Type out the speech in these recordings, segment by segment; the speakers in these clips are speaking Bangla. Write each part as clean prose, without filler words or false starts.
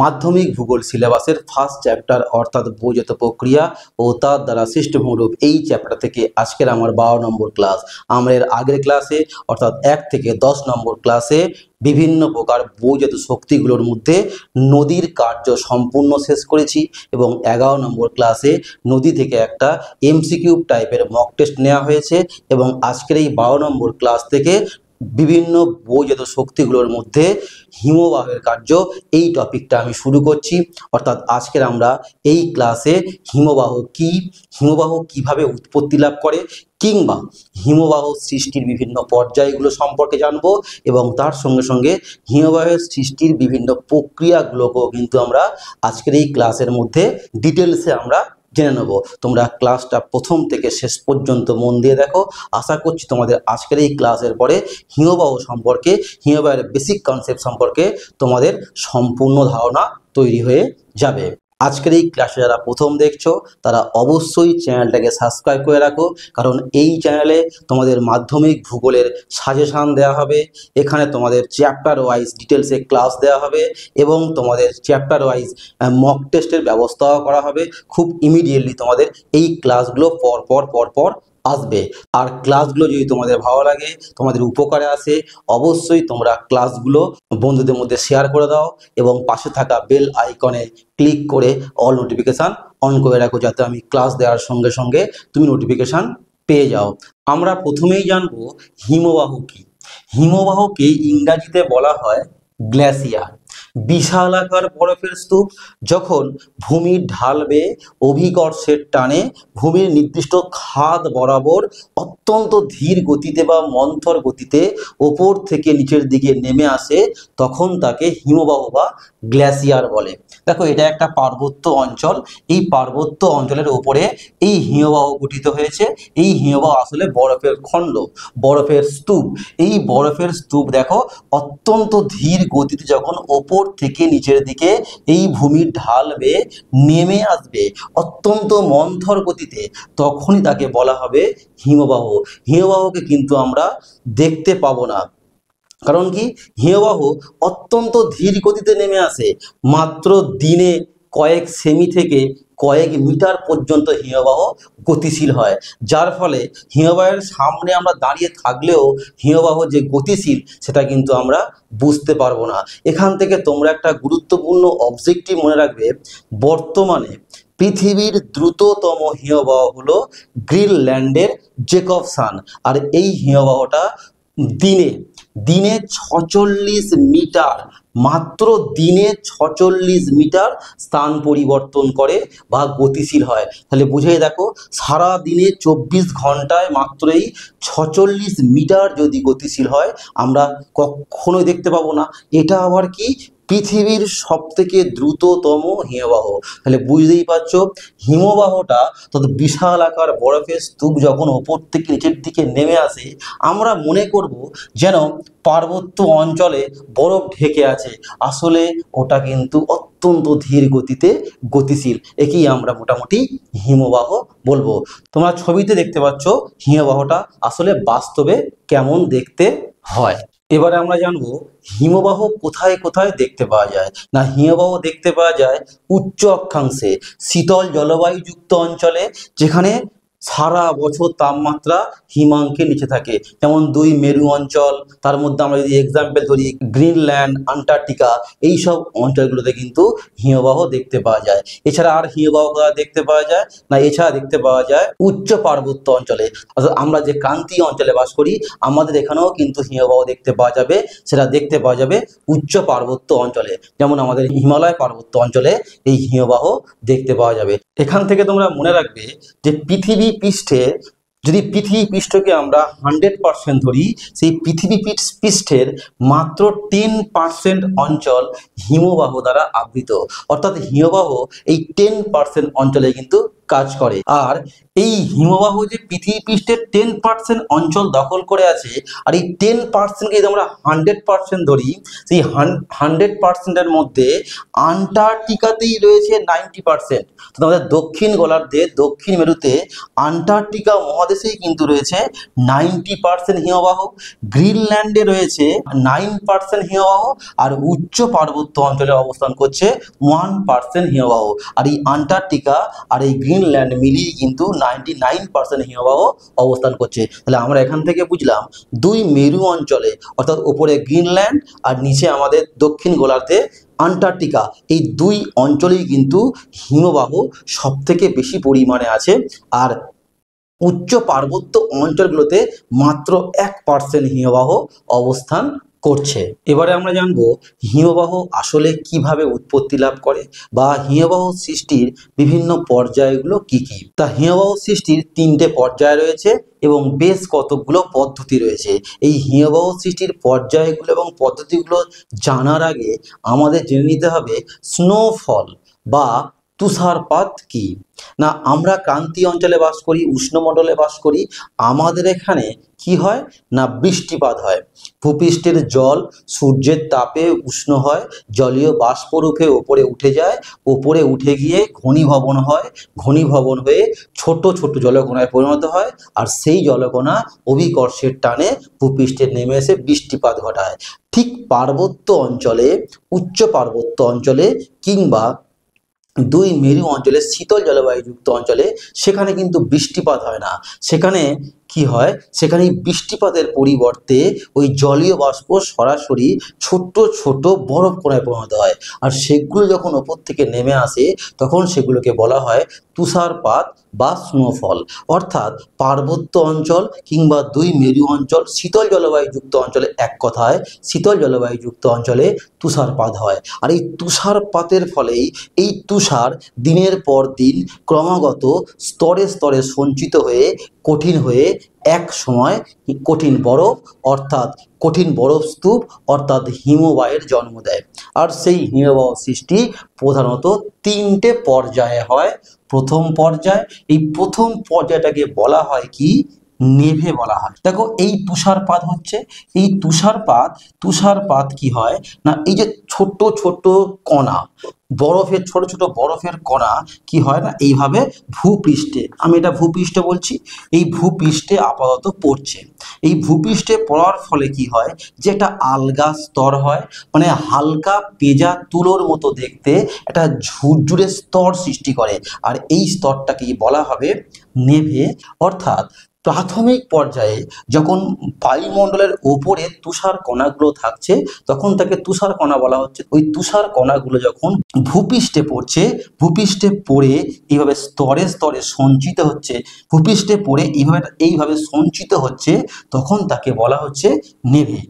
মাধ্যমিক ভূগোল সিলেবাসের ফার্স্ট চ্যাপ্টার অর্থাৎ বৈজাত প্রক্রিয়া ও তার দ্বারা সৃষ্ট ভূরূপ, এই চ্যাপ্টার থেকে আজকের আমার 12 নম্বর ক্লাস। আমরা এর আগের ক্লাসে অর্থাৎ 1 থেকে 10 নম্বর ক্লাসে বিভিন্ন প্রকার বৈজাত শক্তিগুলোর মধ্যে নদীর কার্য সম্পূর্ণ শেষ করেছি এবং 11 নম্বর ক্লাসে নদী থেকে একটা এমসিকিউ টাইপের মক টেস্ট নেওয়া হয়েছে এবং আজকের এই 12 নম্বর ক্লাস থেকে বিভিন্ন বৈজাত শক্তিগুলোর মধ্যে হিমবাহের কার্য, এই টপিকটা আমি শুরু করছি। অর্থাৎ আজকের আমরা এই ক্লাসে হিমবাহ কি, হিমবাহ কিভাবে উৎপত্তি লাভ করে কিংবা হিমবাহ সৃষ্টির বিভিন্ন পর্যায়গুলো সম্পর্কে জানবো এবং তার সঙ্গে সঙ্গে হিমবাহের সৃষ্টির বিভিন্ন প্রক্রিয়াগুলোকেও কিন্তু আমরা আজকের এই ক্লাসের মধ্যে ডিটেলসে আমরা জেনে নেব। তোমরা ক্লাসটা প্রথম থেকে শেষ পর্যন্ত মন দিয়ে দেখো। আশা করছি তোমাদের আজকের এই ক্লাসের পরে হিমবাহ সম্পর্কে, হিমবাহের বেসিক কনসেপ্ট সম্পর্কে তোমাদের সম্পূর্ণ ধারণা তৈরি হয়ে যাবে। আজকের এই ক্লাসে যারা প্রথম দেখছো তারা অবশ্যই চ্যানেলটাকে সাবস্ক্রাইব করে রাখো, কারণ এই চ্যানেলে তোমাদের মাধ্যমিক ভূগোলের সাজেশান দেওয়া হবে। এখানে তোমাদের চ্যাপ্টার ওয়াইজ ডিটেলসে ক্লাস দেওয়া হবে এবং তোমাদের চ্যাপ্টার ওয়াইজ মক টেস্টের ব্যবস্থাও করা হবে। খুব ইমিডিয়েটলি তোমাদের এই ক্লাসগুলো পর আসবে। আর ক্লাসগুলো যদি তোমাদের ভালো লাগে, তোমাদের উপকারে আসে, অবশ্যই তোমরা ক্লাসগুলো বন্ধুদের মধ্যে শেয়ার করে দাও এবং পাশে থাকা বেল আইকনে ক্লিক করে অল নোটিফিকেশান অন করে রাখো, যাতে আমি ক্লাস দেওয়ার সঙ্গে সঙ্গে তুমি নোটিফিকেশান পেয়ে যাও। আমরা প্রথমেই জানবো হিমবাহ কি। হিমবাহকে ইংরাজিতে বলা হয় গ্লেসিয়ার। বিশাল আকার বরফের স্তূপ যখন ভূমির ঢাল বেয়ে অভিকর্ষের টানে ভূমির নির্দিষ্ট খাদ বরাবর অত্যন্ত ধীর গতিতে বা মন্থর গতিতে ওপর থেকে নিচের দিকে নেমে আসে, তখন তাকে হিমবাহ বা গ্লেসিয়ার বলে। দেখো, এটা একটা পার্বত্য অঞ্চল। এই পার্বত্য অঞ্চলের উপরে এই হিমবাহ গঠিত হয়েছে। এই হিমবাহ আসলে বরফের খণ্ড, বরফের স্তূপ। এই বরফের স্তূপ দেখো অত্যন্ত ধীর গতিতে যখন ওপর থেকে নিচের দিকে এই ভূমির ঢাল বেয়ে নেমে আসবে অত্যন্ত মন্থর গতিতে, তখনই তাকে বলা হবে হিমবাহ। হিমবাহকে কিন্তু আমরা দেখতে পাবো না, কারণ কি, হিমবাহ অত্যন্ত ধীর গতিতে নেমে আসে। মাত্র দিনে কয়েক সেমি থেকে কয়েক মিটার পর্যন্ত হিমবাহ গতিশীল হয়, যার ফলে হিমবাহের সামনে আমরা দাঁড়িয়ে থাকলেও হিমবাহ যে গতিশীল সেটা কিন্তু আমরা বুঝতে পারবো না। এখান থেকে তোমরা একটা গুরুত্বপূর্ণ অবজেক্টিভ মনে রাখবে, বর্তমানে পৃথিবীর দ্রুততম হিমবাহ হলো গ্রিনল্যান্ডের জ্যাকবসন। আর এই হিমবাহটা দিনে 46 মিটার, মাত্র দিনে 46 মিটার স্থান পরিবর্তন করে বা গতিশীল হয়। তাহলে বুঝে দেখো, সারা দিনে 24 ঘন্টায় মাত্রই 46 মিটার যদি গতিশীল হয় আমরা কখনোই দেখতে পাবো না। এটা আবার কি, পৃথিবীর সব থেকে দ্রুততম হিমবাহ। তাহলে বুঝতেই পারছো, হিমবাহটা তত বিশাল আকার বরফের স্তূপ যখন ওপর থেকে নিচের দিকে নেমে আসে, আমরা মনে করব যেন পার্বত্য অঞ্চলে বরফ ঢেকে আছে, আসলে ওটা কিন্তু অত্যন্ত ধীর গতিতে গতিশীল। একেই আমরা মোটামুটি হিমবাহ বলবো। তোমরা ছবিতে দেখতে পাচ্ছ হিমবাহটা আসলে বাস্তবে কেমন দেখতে হয়। এবারে আমরা জানবো হিমবাহ কোথায় কোথায় দেখতে পাওয়া যায়। না, হিমবাহ দেখতে পাওয়া যায় উচ্চ অক্ষাংশে, শীতল জলবায়ুযুক্ত অঞ্চলে, যেখানে সারা বছর তাপমাত্রা হিমাঙ্কের নিচে থাকে, যেমন 2 মেরু অঞ্চল। তার মধ্যে আমরা যদি এক্সাম্পল ধরি গ্রিনল্যান্ড, আন্টার্কটিকা, এইসব অঞ্চলগুলোতে কিন্তু হিমবাহ দেখতে পাওয়া যায়। এছাড়া আর হিমবাহ দেখতে পাওয়া যায় না, এছাড়া দেখতে পাওয়া যায় উচ্চ পার্বত্য অঞ্চলে। অর্থাৎ আমরা যে ক্রান্তীয় অঞ্চলে বাস করি, আমাদের এখানেও কিন্তু হিমবাহ দেখতে পাওয়া যাবে। সেটা দেখতে পাওয়া যাবে উচ্চ পার্বত্য অঞ্চলে, যেমন আমাদের হিমালয় পার্বত্য অঞ্চলে এই হিমবাহ দেখতে পাওয়া যাবে। এখান থেকে তোমরা মনে রাখবে যে পৃথিবী পৃষ্ঠে, যদি পৃথিবী পৃষ্ঠকে আমরা 100% ধরি, সেই পৃথিবী পৃষ্ঠের মাত্র 10% অঞ্চল হিমবাহ দ্বারা আবৃত। অর্থাৎ হিমবাহ এই 10% অঞ্চলে কিন্তু কাজ করে। আর এই হিমবাহ যে পৃথিবী পৃষ্ঠের 10% অঞ্চল দখল করে আছে, আর এই 10%কে যদি আমরা 100% ধরি, সেই 100%-এর মধ্যে আন্টার্কটিকাতেই রয়েছে 90%। তো আমাদের দক্ষিণ গোলার্ধে, দক্ষিণ মেরুতে আন্টার্কটিকা মহাদেশ মহাদেশেই কিন্তু রয়েছে 90% হিমবাহ, গ্রিনল্যান্ডে রয়েছে 9% হিমবাহ, আর উচ্চ পার্বত্য অঞ্চলে অবস্থান করছে 1% হিমবাহ। আর এই আন্টার্কটিকা আর এই গ্রিনল্যান্ড মিলিয়ে কিন্তু 99% হিমবাহ অবস্থান করছে। তাহলে আমরা এখান থেকে বুঝলাম দুই মেরু অঞ্চলে, অর্থাৎ উপরে গ্রিনল্যান্ড আর নিচে আমাদের দক্ষিণ গোলার্ধে আন্টার্কটিকা, এই দুই অঞ্চলেই কিন্তু হিমবাহ সব থেকে বেশি পরিমাণে আছে। আর উচ্চ পার্বত্য অঞ্চলগুলোতে মাত্র 1% হিমবাহ অবস্থান করছে। এবারে আমরা জানবো হিমবাহ আসলে কিভাবে উৎপত্তি লাভ করে বা হিমবাহ সৃষ্টির বিভিন্ন পর্যায়গুলো কি কি। তা হিমবাহ সৃষ্টির 3টে পর্যায় রয়েছে এবং বেশ কতগুলো পদ্ধতি রয়েছে। এই হিমবাহ সৃষ্টির পর্যায়গুলো এবং পদ্ধতিগুলো জানার আগে আমাদের জেনে নিতে হবে স্নোফল বা তুষারপাত কি। না, আমরা ক্রান্তীয় অঞ্চলে বাস করি, উষ্ণমণ্ডলে বাস করি, আমাদের এখানে কি হয় না বৃষ্টিপাত হয়। ভূপৃষ্ঠের জল সূর্যের তাপে উষ্ণ হয়, জলীয় বাষ্পরূপে ওপরে উঠে যায়, ওপরে উঠে গিয়ে ঘনীভবন হয়, ঘনীভবন হয়ে ছোট ছোট জলকণায় পরিণত হয়, আর সেই জলকণা অভিকর্ষের টানে ভূপৃষ্ঠে নেমে এসে বৃষ্টিপাত ঘটায়। ঠিক পার্বত্য অঞ্চলে, উচ্চ পার্বত্য অঞ্চলে কিংবা দুই মেরু অঞ্চলে, শীতল জলবায়ুযুক্ত অঞ্চলে সেখানে কিন্তু বৃষ্টিপাত হয় না। সেখানে কি হয়, সেখানে বৃষ্টিপাতের পরিবর্তে ওই জলীয় বাষ্প সরাসরি ছোট্ট ছোট বরফ কণায় পরিণত হয়, আর সেগুলো যখন ওপর থেকে নেমে আসে তখন সেগুলোকে বলা হয় তুষারপাত বা স্নোফল। অর্থাৎ পার্বত্য অঞ্চল কিংবা দুই মেরু অঞ্চল, শীতল জলবায়ুযুক্ত অঞ্চলে, এক কথায় শীতল জলবায়ুযুক্ত অঞ্চলে তুষারপাত হয়। আর এই তুষারপাতের ফলেই এই তুষার দিনের পর দিন ক্রমাগত স্তরে স্তরে সঞ্চিত হয়ে কঠিন হয়ে এক সময় কঠিন বরফ, অর্থাৎ কঠিন বরফ স্তূপ অর্থাৎ হিমবাহের জন্ম দেয়। আর সেই হিমবাহ সৃষ্টি প্রধানত 3টে পর্যায়ে হয়। প্রথম পর্যায়, এই প্রথম পর্যায়টাকে বলা হয় কি নেভে বলা হয়। দেখো এই তুষারপাত হচ্ছে, এই তুষারপাত কি হয় না, এই যে ছোট ছোট কণা, বরফের ছোট ছোট বরফের কণা কি হয় না এইভাবে ভূপৃষ্ঠে, আমি এটা ভূপৃষ্ঠে বলছি, এই ভূপৃষ্ঠে আপাতত পড়ছে। এই ভূপৃষ্ঠে পড়ার ফলে কি হয়, যে একটা আলগা স্তর হয়, মানে হালকা পেঁজা তুলোর মতো দেখতে একটা ঝুরঝুরে স্তর সৃষ্টি করে। আর এই স্তরটাকেই বলা হবে নেভে। অর্থাৎ প্রাথমিক পর্যায়ে যখন বায়ুমণ্ডলের ওপরে তুষার কণাগুলো থাকছে তখন তাকে তুষার কণা বলা হচ্ছে। ওই তুষার কণাগুলো যখন ভূপৃষ্ঠে পড়ছে, ভূপৃষ্ঠে পড়ে এইভাবে স্তরে স্তরে সঞ্চিত হচ্ছে, ভূপৃষ্ঠে পড়ে এইভাবে সঞ্চিত হচ্ছে, তখন তাকে বলা হচ্ছে নেভে।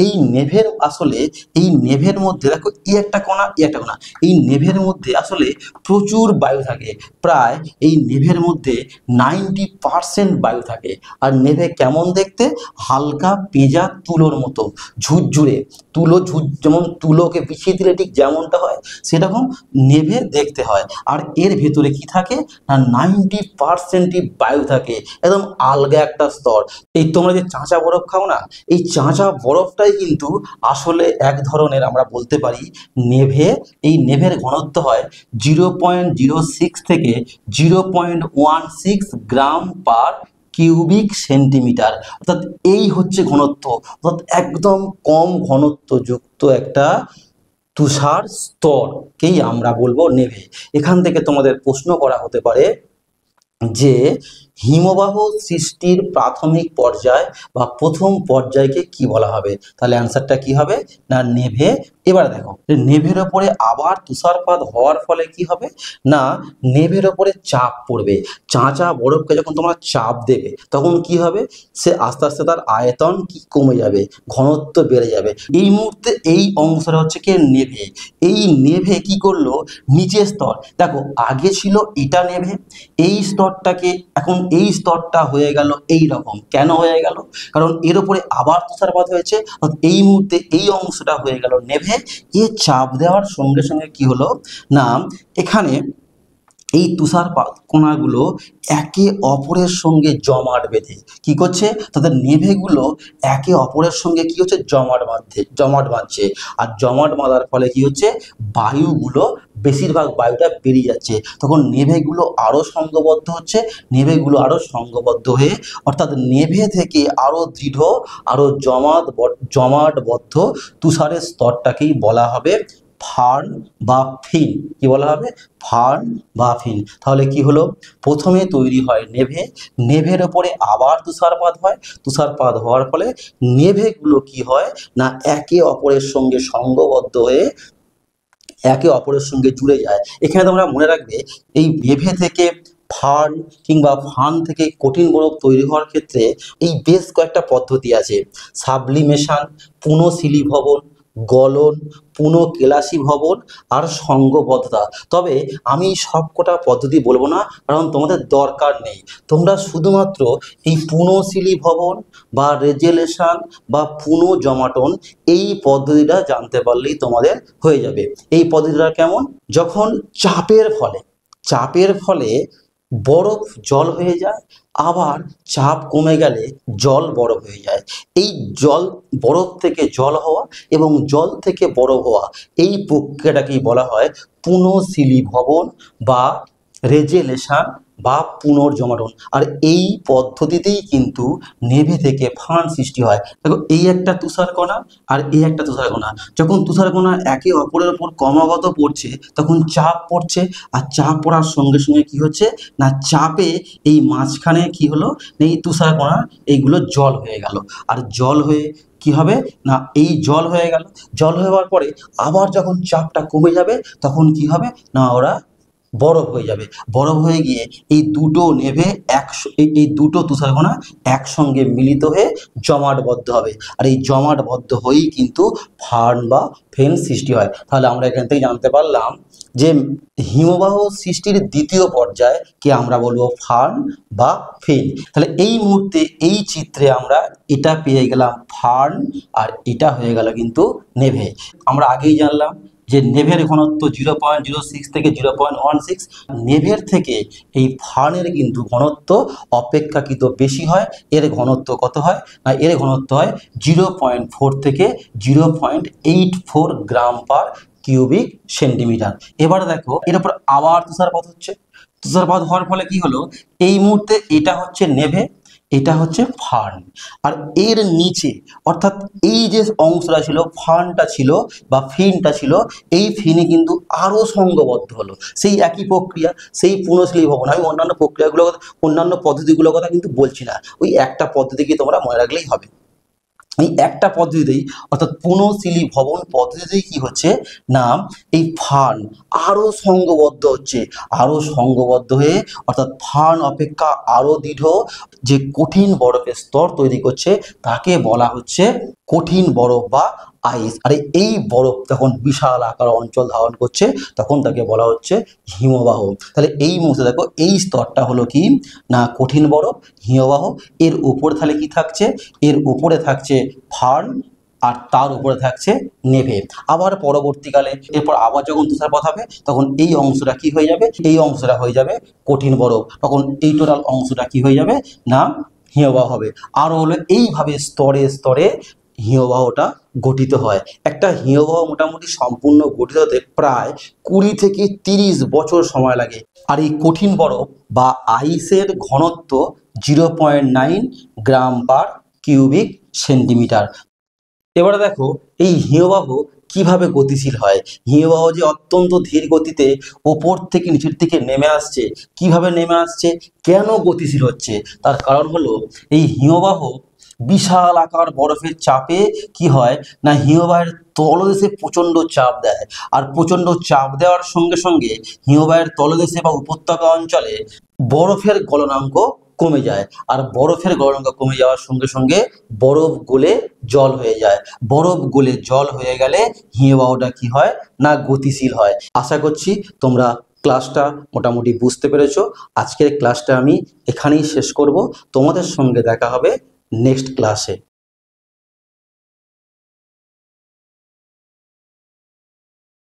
এই নেভের আসলে, এই নেভের মধ্যে দেখো এই একটা কণা, এই একটা কণা, এই নেভের মধ্যে আসলে প্রচুর বায়ু থাকে। প্রায় এই নেভের মধ্যে 90% বায়ু থাকে। আর নেভে কেমন দেখতে, হালকা পেঁজা তুলোর মতো ঝুরঝুরে, যেমন তুলোকে বিছিয়ে দিলে ঠিক যেমনটা হয় সেরকম নেভে দেখতে হয়। আর এর ভেতরে কি থাকে না 90% বায়ু থাকে, একদম আলগা একটা স্তর। এই তোমরা যে চাঁচা বরফ খাও না, এই চাঁচা বরফটাই কিন্তু আসলে এক ধরনের আমরা বলতে পারি নেভে। এই নেভের ঘনত্ব হয় 0.06 থেকে 0.16 গ্রাম পার কিউবিক সেন্টিমিটার। অর্থাৎ এই হচ্ছে ঘনত্ব, অর্থাৎ একদম কম ঘনত্বযুক্ত একটা তুষার স্তরকেই আমরা বলবো নেভে। এখান থেকে তোমাদের প্রশ্ন করা হতে পারে যে হিমবাহ সৃষ্টির প্রাথমিক পর্যায় বা প্রথম পর্যায়কে কি বলা হবে, তাহলে অ্যান্সারটা কি হবে না নেভে। এবার দেখো নেভের ওপরে আবার তুষারপাত হওয়ার ফলে কি হবে না নেভের ওপরে চাপ পড়বে। চাঁচা বরফকে যখন তোমরা চাপ দেবে তখন কি হবে, সে আস্তে আস্তে তার আয়তন কি কমে যাবে, ঘনত্ব বেড়ে যাবে। এই মুহূর্তে এই অংশটা হচ্ছে কি নেভে। এই নেভে কি করলো, নিচের স্তর দেখো আগে ছিল এটা নেভে, এই স্তরটাকে এখন এই স্তরটা হয়ে গেল এই রকম। কেন হয়ে গেল, কারণ এর উপরে আবার তুষারপাত হয়েছে, এই মুহূর্তে এই অংশটা হয়ে গেল নেভে। এ চাপ দেওয়ার সঙ্গে সঙ্গে কি হলো না এখানে এই তুষারপাত কণাগুলো একে অপরের সঙ্গে জমাট বেঁধে কি করছে, তাদের নেভেগুলো একে অপরের সঙ্গে কি হচ্ছে জমাট বাঁধছে। আর জমাট বাঁধার ফলে কি হচ্ছে, বায়ুগুলো বেশিরভাগ বায়ুটা বেরিয়ে যাচ্ছে, তখন নেভেগুলো আরও সংঘবদ্ধ হচ্ছে, নেভেগুলো আরও সংঘবদ্ধ হয়ে অর্থাৎ নেভে থেকে আরও দৃঢ়, আরও জমাটবদ্ধ তুষারের স্তরটাকেই বলা হবে ফার্ন বা ফিন। কি বলা হবে? ফার্ন বা ফিন। তাহলে কি হলো? প্রথমে তৈরি হয় নেভে, নেভের ওপরে আবার তুষারপাত হয়, তুষারপাত হওয়ার ফলে নেভেগুলো কি হয় না একে অপরের সঙ্গে সংঘবদ্ধ হয়ে একে অপরের সঙ্গে জুড়ে যায়। এখানে তোমরা মনে রাখবে, এই নেভে থেকে ফার্ন কিংবা ফার্ন থেকে কঠিন বরফ তৈরি হওয়ার ক্ষেত্রে এই বেশ কয়েকটা পদ্ধতি আছে। সাবলিমেশন, পুনঃশিলীভবন, গলন, পুনঃকেলাসীভবন আর সংঘবদ্ধতা। তবে আমি সবকটা পদ্ধতি বলবো না, কারণ তোমাদের দরকার নেই। তোমরা শুধুমাত্র এই পুনঃশিলীভবন বা রেজেলেশন বা পুনঃজমাটন এই পদ্ধতিটা জানতে পারলেই তোমাদের হয়ে যাবে। এই পদ্ধতিটা কেমন? যখন চাপের ফলে বরফ জল হয়ে যায়, আবার চাপ কমে গেলে জল বরফ হয়ে যায়। এই জল বরফ থেকে জল হওয়া এবং জল থেকে বরফ হওয়া এই প্রক্রিয়াটাকেই বলা হয় পুনঃশিলীভবন বা রেজেলেশন বা পুনর্জমাটন। আর এই পদ্ধতিতেই কিন্তু নেভে থেকে ফার্ন সৃষ্টি হয়। দেখো, এই একটা তুষারকণা আর এই একটা তুষারকণা, যখন তুষারকণা একে অপরের উপর ক্রমাগত পড়ছে তখন চাপ পড়ছে, আর চাপ পড়ার সঙ্গে সঙ্গে কি হচ্ছে না চাপে এই মাঝখানে কি হলো, এই তুষারকণা এইগুলো জল হয়ে গেল। আর জল হয়ে কি হবে না এই জল হয়ে গেল, জল হয়ে যাওয়ার পরে আবার যখন চাপটা কমে যাবে তখন কি হবে না ওরা বরফ হয়ে যাবে। বরফ হয়ে গিয়ে এই দুটো নেভে এই দুটো তুষারকণা একসঙ্গে মিলিত হয়ে জমাটবদ্ধ হবে, আর এই জমাটবদ্ধ হয়েই কিন্তু ফার্ন বা ফেন সৃষ্টি হয়। তাহলে আমরা এখান থেকে জানতে পারলাম যে হিমবাহ সৃষ্টির দ্বিতীয় পর্যায়কে আমরা বলবো ফার্ন বা ফেন। তাহলে এই মুহূর্তে এই চিত্রে আমরা এটা পেয়ে গেলাম ফার্ন, আর এটা হয়ে গেল কিন্তু নেভে। আমরা আগেই জানলাম যে নেভের ঘনত্ব 0.06 থেকে 0.16, নেভের থেকে এই ফার্নের কিন্তু ঘনত্ব অপেক্ষাকৃত বেশি হয়। এর ঘনত্ব কত হয় না এর ঘনত্ব হয় 0.4 থেকে 0.84 গ্রাম পার কিউবিক সেন্টিমিটার। এবার দেখো এর উপর আবার তুষারপাত হচ্ছে, তুষারপাত হওয়ার ফলে কি হলো, এই মুহূর্তে এটা হচ্ছে নেভে, এটা হচ্ছে ফার্ন, আর এর নিচে অর্থাৎ এই যে অংশটা ছিল ফার্নটা ছিল বা ফিনটা ছিল, এই ফিনে কিন্তু আরও সংঘবদ্ধ হলো। সেই একই প্রক্রিয়া, সেই পুনঃশিলীভবন। আমি অন্যান্য পদ্ধতিগুলোর কথা কিন্তু বলছি না, ওই একটা পদ্ধতিকে তোমরা মনে রাখলেই হবে। এই একটা পদ্ধতিতেই অর্থাৎ পুনঃশিলীভবন পদ্ধতিতেই কি হচ্ছে না এই ফার্ন আরও সংঘবদ্ধ হচ্ছে, আরও সংঘবদ্ধ হয়ে অর্থাৎ ফার্ন অপেক্ষা আরও দৃঢ় যে কঠিন বরফের স্তর তৈরি করছে তাকে বলা হচ্ছে কঠিন বরফ বা আইস। আর এই বরফ যখন বিশাল আকার অঞ্চল ধারণ করছে তখন তাকে বলা হচ্ছে হিমবাহ। তাহলে এই মুহূর্তে দেখো এই স্তরটা হলো কি না কঠিন বরফ, হিমবাহ। এর উপরে তাহলে কি থাকছে, এর উপরে থাকছে ফার্ন, আর তার উপরে থাকছে নেভে। আবার পরবর্তীকালে এরপর আবার যখন তুষারপাত হবে তখন এই অংশটা কি হয়ে যাবে, এই অংশটা হয়ে যাবে কঠিন বরফ, তখন এই টোটাল অংশটা কি হয়ে যাবে না হিমবাহ হবে। আরও হলো এইভাবে স্তরে স্তরে হিমবাহটা গঠিত হয়। একটা হিমবাহ মোটামুটি সম্পূর্ণ গঠিত হতে প্রায় 20 থেকে 30 বছর সময় লাগে। আর এই কঠিন বরফ বা আইসের ঘনত্ব 0.9 গ্রাম পার কিউবিক সেন্টিমিটার। এবারে দেখো এই হিমবাহ কিভাবে গতিশীল হয়। হিমবাহ যে অত্যন্ত ধীর গতিতে ওপর থেকে নিচের দিকে নেমে আসছে, কিভাবে নেমে আসছে, কেন গতিশীল হচ্ছে, তার কারণ হলো এই হিমবাহ বিশাল আকার বরফের চাপে কি হয় না হিমবাহের তলদেশে প্রচণ্ড চাপ দেয়, আর প্রচণ্ড চাপ দেওয়ার সঙ্গে সঙ্গে হিমবাহের তলদেশে বা উপত্যকা অঞ্চলে বরফের গলনাঙ্ক কমে যায়, আর বরফের গলনাঙ্ক কমে যাওয়ার সঙ্গে সঙ্গে বরফ গলে জল হয়ে যায়। বরফ গলে জল হয়ে গেলে হিমবাহটা কি হয় না গতিশীল হয়। আশা করছি তোমরা ক্লাসটা মোটামুটি বুঝতে পেরেছো। আজকের ক্লাসটা আমি এখানেই শেষ করব। তোমাদের সঙ্গে দেখা হবে নেক্সট ক্লাসে।